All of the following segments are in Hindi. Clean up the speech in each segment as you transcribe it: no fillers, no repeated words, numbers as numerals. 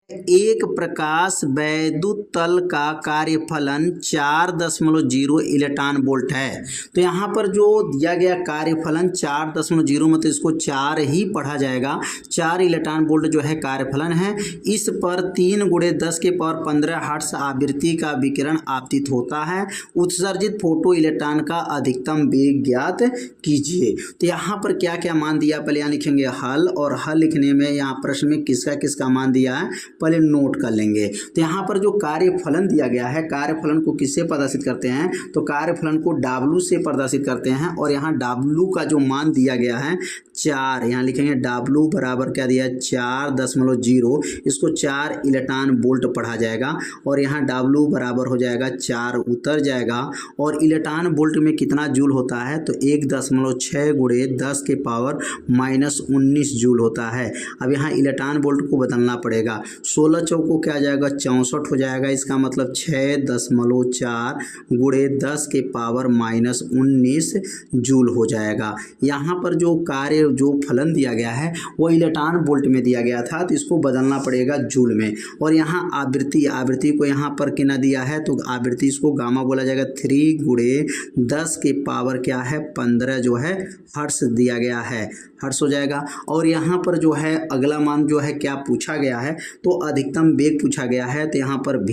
एक प्रकाश वैद्युत तल का कार्यफलन 4.0 इलेक्ट्रॉन वोल्ट है। तो यहाँ पर जो दिया गया कार्यफलन 4.0 मतलब इसको 4 ही पढ़ा जाएगा। 4 इलेक्ट्रॉन वोल्ट जो है कार्यफलन है। इस पर 3 × 10⁻15 हर्ट्ज आवृत्ति का विकिरण आपतित होता है। उत्सर्जित फोटो इलेक्ट्रॉन का अधिकतम वेग ज्ञात कीजिए। तो यहाँ पर क्या क्या मान दिया, पहले यहाँ लिखेंगे हल, और हल लिखने में यहाँ प्रश्न में किसका किसका मान दिया है पहले नोट कर लेंगे। तो यहाँ पर जो कार्यफलन दिया गया है, कार्यफलन को किससे प्रदर्शित करते हैं, तो कार्यफलन को W से प्रदर्शित करते हैं। और यहाँ W का जो मान दिया गया है 4, यहाँ लिखेंगे W बराबर क्या दिया है 4.0, इसको 4 इलेक्ट्रॉन वोल्ट पढ़ा जाएगा। और यहाँ W बराबर हो जाएगा 4 उतर जाएगा। और इलेक्ट्रॉन वोल्ट में कितना जूल होता है, तो 1.6 × 10⁻−19 जूल होता है। अब यहाँ इलेक्ट्रॉन वोल्ट को बदलना पड़ेगा। 16 चौको क्या आ जाएगा 64 हो जाएगा। इसका मतलब 6.4 × 10⁻−19 जूल हो जाएगा। यहाँ पर जो फलन दिया गया है वो इलेक्ट्रॉन वोल्ट में दिया गया था, तो इसको बदलना पड़ेगा जूल में। और यहाँ आवृत्ति को यहाँ पर कितना दिया है, तो आवृत्ति इसको गामा बोला जाएगा। 3 × 10⁻15 जो है हर्ट्ज दिया गया है, हर्ट्ज हो जाएगा। और यहाँ पर जो है अगला मान जो है क्या पूछा गया है, तो अधिकतम वेग पूछा गया है। तो यहाँ पर V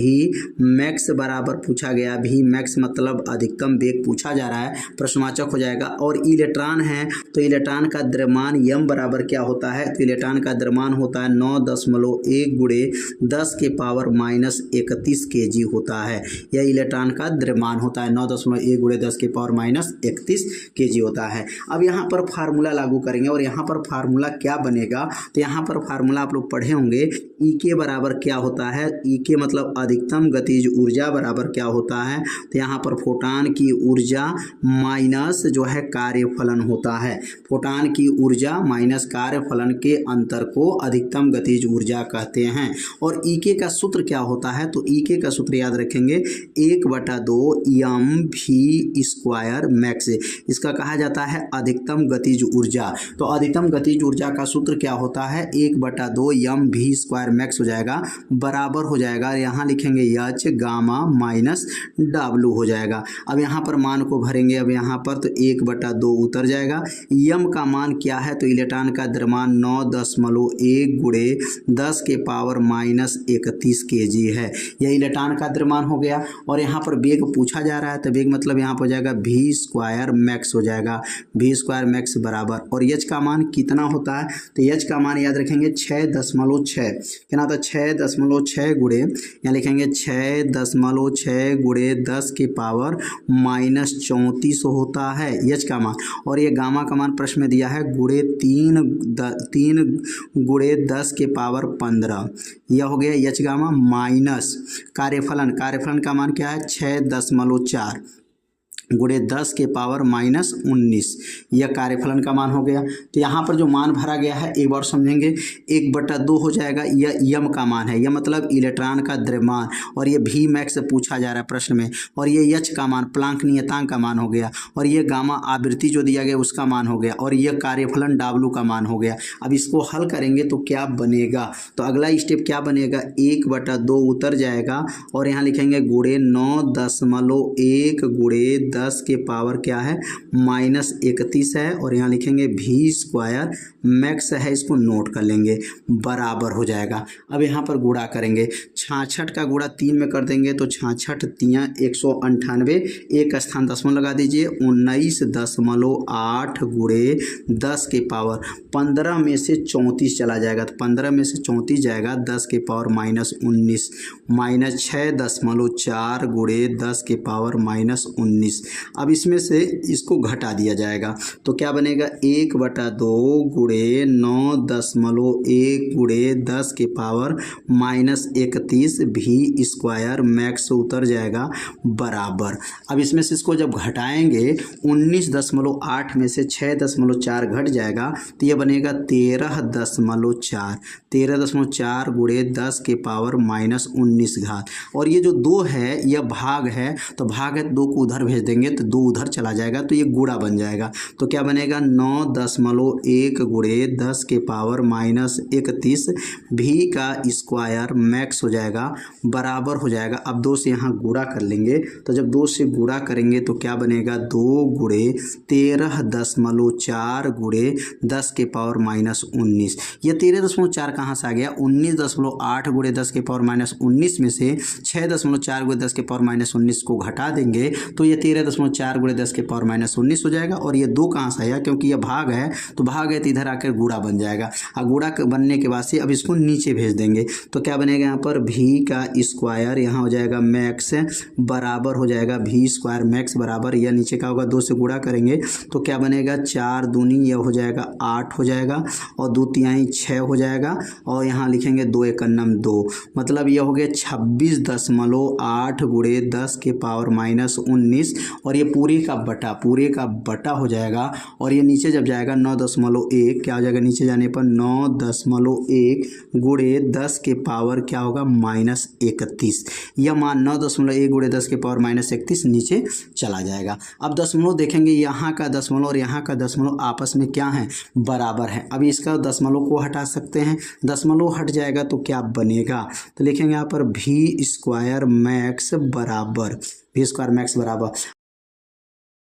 मैक्स बराबर पूछा गया, V मैक्स मतलब अधिकतम वेग पूछा जा रहा है, प्रश्नवाचक हो जाएगा। और इलेक्ट्रॉन है तो इलेक्ट्रॉन का द्रव्यमान m बराबर क्या होता है, तो इलेक्ट्रॉन का द्रव्यमान होता है 9.1 × 10⁻31 kg होता है। यह इलेक्ट्रॉन का द्रव्यमान होता है 9.1 × 10⁻31 kg होता है। अब यहाँ पर फार्मूला लागू करेंगे और यहाँ पर फार्मूला क्या बनेगा, तो यहाँ पर फार्मूला आप लोग पढ़े होंगे। E बराबर क्या होता है, E मतलब अधिकतम गतिज ऊर्जा बराबर क्या होता है, तो यहाँ पर फोटॉन की ऊर्जा माइनस जो है कार्यफलन होता है। फोटॉन की ऊर्जा माइनस कार्यफलन के अंतर को अधिकतम गतिज ऊर्जा कहते हैं। और E का सूत्र क्या होता है, तो E का सूत्र याद रखेंगे 1/2 mv² मैक्स। इसका कहा जाता है अधिकतम गतिज ऊर्जा। तो अधिकतम गतिज ऊर्जा का सूत्र क्या होता है, 1/2 mv² मैक्स हो जाएगा, बराबर हो जाएगा। यहाँ लिखेंगे H गामा माइनस W हो जाएगा। अब यहाँ पर मान को भरेंगे, अब यहाँ पर तो 1/2 उतर जाएगा। m का मान क्या है, तो इलेक्ट्रॉन का द्रव्यमान 9.1 × 10⁻31 kg है। यह इलेक्ट्रॉन का द्रव्यमान हो गया। और यहाँ पर वेग पूछा जा रहा है, तो वेग मतलब यहाँ पर हो जाएगा v² मैक्स हो जाएगा, v² मैक्स बराबर। और H का मान कितना होता है, तो H का मान याद रखेंगे 6.6, कितना था 6.6 गुणे, यहाँ लिखेंगे 6.6 × 10⁻−34 होता है H का मान। और ये गामा का मान प्रश्न में दिया है 3 × 10⁻15, यह हो गया H गामा माइनस कार्यफलन का मान क्या है 6.4 × 10⁻−19, यह कार्यफलन का मान हो गया। तो यहाँ पर जो मान भरा गया है एक बार समझेंगे, 1/2 हो जाएगा, यह m का मान है, यह मतलब इलेक्ट्रॉन का द्रव्यमान। और ये v मैक्स पूछा जा रहा है प्रश्न में। और ये h का मान प्लांक नियतांक का मान हो गया। और ये गामा आवृत्ति जो दिया गया उसका मान हो गया। और यह कार्यफलन W का मान हो गया। अब इसको हल करेंगे तो क्या बनेगा, तो अगला स्टेप क्या बनेगा, 1/2 उतर जाएगा। और यहाँ लिखेंगे गुणे 9.1 × 10 के पावर क्या है -31 है। और यहाँ लिखेंगे v² मैक्स है, इसको नोट कर लेंगे, बराबर हो जाएगा। अब यहाँ पर गुणा करेंगे, 66 का गुणा 3 में कर देंगे तो 66 3 198, एक स्थान दशमलव लगा दीजिए, 19.8 × 10⁻15 में से 34 चला जाएगा, तो 15 में से 34 जाएगा 10⁻−19 -6.4 × 10⁻−19। अब इसमें से इसको घटा दिया जाएगा तो क्या बनेगा, 1/2 × 9.1 × 10⁻−31 v² मैक्स उतर जाएगा, बराबर। अब इसमें से इसको जब घटाएंगे 19.8 में से 6.4 घट जाएगा, तो ये बनेगा 13.4 × 10⁻−19 घात। और ये जो 2 है यह भाग है, तो भाग है 2 को उधर भेज देंगे। देंगे तो 2 उधर चला जाएगा तो ये गुणा बन जाएगा। तो क्या बनेगा 9.1 गुणे 10 के पावर माइनस 31 भी का स्क्वायर मैक्स हो जाएगा बराबर हो जाएगा। अब 2 से यहाँ गुणा कर लेंगे तो जब 2 से गुणा करेंगे तो क्या बनेगा 2 गुणे 13.4 गुणे 10 के पावर माइनस 19। ये 13.4 कहाँ से आ गया 19.8 गुणे 10 के पावर माइनस 19 में से 6.4 गुणे 10 के पावर माइनस 19 को घटा देंगे तो ये 13.4 गुणे 10 के पावर माइनस 19 हो जाएगा। और ये 2 कहाँ से आया क्योंकि ये भाग है तो भाग है तो इधर आकर गुणा बन जाएगा। और गुणा बनने के बाद से अब इसको नीचे भेज देंगे तो क्या बनेगा यहाँ पर भी का स्क्वायर यहाँ हो जाएगा मैक्स बराबर हो जाएगा भी स्क्वायर मैक्स बराबर यह नीचे का होगा 2 से गुणा करेंगे तो क्या बनेगा 4 दूनी यह हो जाएगा 8 हो जाएगा और 2 तिहाई 6 हो जाएगा और यहाँ लिखेंगे 2 एकन्नम 2 मतलब यह हो गया 26.8 गुणे 10 के पावर माइनस 19 और ये पूरे का बटा हो जाएगा। और ये नीचे जब जाएगा 9.1 क्या हो जाएगा नीचे जाने पर 9.1 गुणे 10 के पावर क्या होगा माइनस 31। यह मान 9.1 गुणे 10 के पावर माइनस 31 नीचे चला जाएगा। अब दशमलव देखेंगे यहाँ का दशमलव और यहाँ का दशमलव आपस में क्या है बराबर है। अभी इसका दशमलव को हटा सकते हैं, दशमलव हट जाएगा तो क्या बनेगा तो लिखेंगे यहाँ पर भी स्क्वायर मैक्स बराबर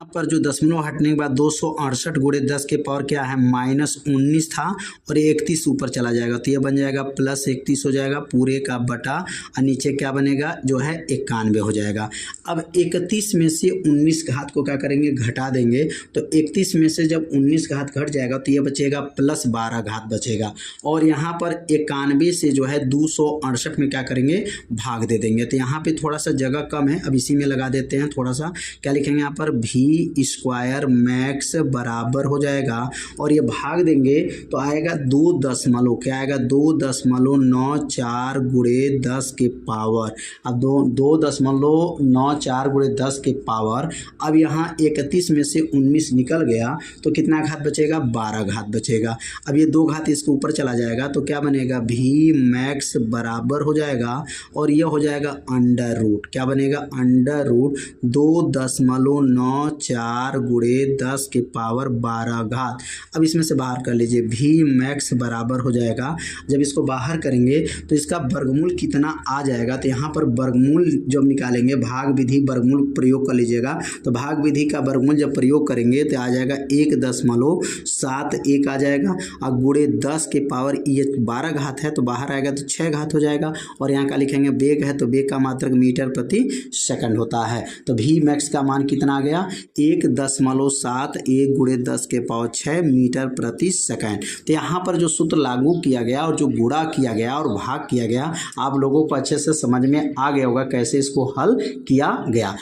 यहाँ पर जो दशमलव हटने के बाद 268 गुणे 10 के पावर क्या है माइनस 19 था और 31 ऊपर चला जाएगा तो ये बन जाएगा प्लस 31 हो जाएगा पूरे का बटा और नीचे क्या बनेगा जो है 91 हो जाएगा। अब 31 में से 19 घात को क्या करेंगे घटा देंगे तो 31 में से जब 19 घात घट जाएगा तो ये बचेगा प्लस 12 घात बचेगा। और यहाँ पर 91 से जो है 268 में क्या करेंगे भाग दे देंगे तो यहाँ पे थोड़ा सा जगह कम है अब इसी में लगा देते हैं थोड़ा सा। क्या लिखेंगे यहाँ पर भी स्क्वायर मैक्स बराबर हो जाएगा और ये भाग देंगे तो आएगा 2 दशमलव क्या आएगा 2.94 गुणे 10 के पावर। अब 2.94 गुणे 10 के पावर। अब यहाँ 31 में से 19 निकल गया तो कितना घात बचेगा 12 घात बचेगा। अब ये 2 घात इसके ऊपर चला जाएगा तो क्या बनेगा भी मैक्स बराबर हो जाएगा और यह हो जाएगा अंडर रूट क्या बनेगा अंडर रूट 2.94 गुणे 10 के पावर 12 घात। अब इसमें से बाहर कर लीजिए भी मैक्स बराबर हो जाएगा। जब इसको बाहर करेंगे तो इसका वर्गमूल कितना आ जाएगा तो यहाँ पर वर्गमूल जब निकालेंगे भाग विधि वर्गमूल प्रयोग कर लीजिएगा तो भाग विधि का वर्गमूल जब प्रयोग करेंगे तो आ जाएगा 1.71 आ जाएगा और गुणे 10 के पावर ये 12 घात है तो बाहर आएगा तो 6 घात हो जाएगा। और यहाँ का लिखेंगे बेग है तो बेग का मात्रक मीटर प्रति सेकंड होता है तो भी मैक्स का मान कितना आ गया 1.71 गुणे 10 के पावर 6 मीटर प्रति सेकंड। तो यहाँ पर जो सूत्र लागू किया गया और जो गुणा किया गया और भाग किया गया आप लोगों को अच्छे से समझ में आ गया होगा कैसे इसको हल किया गया।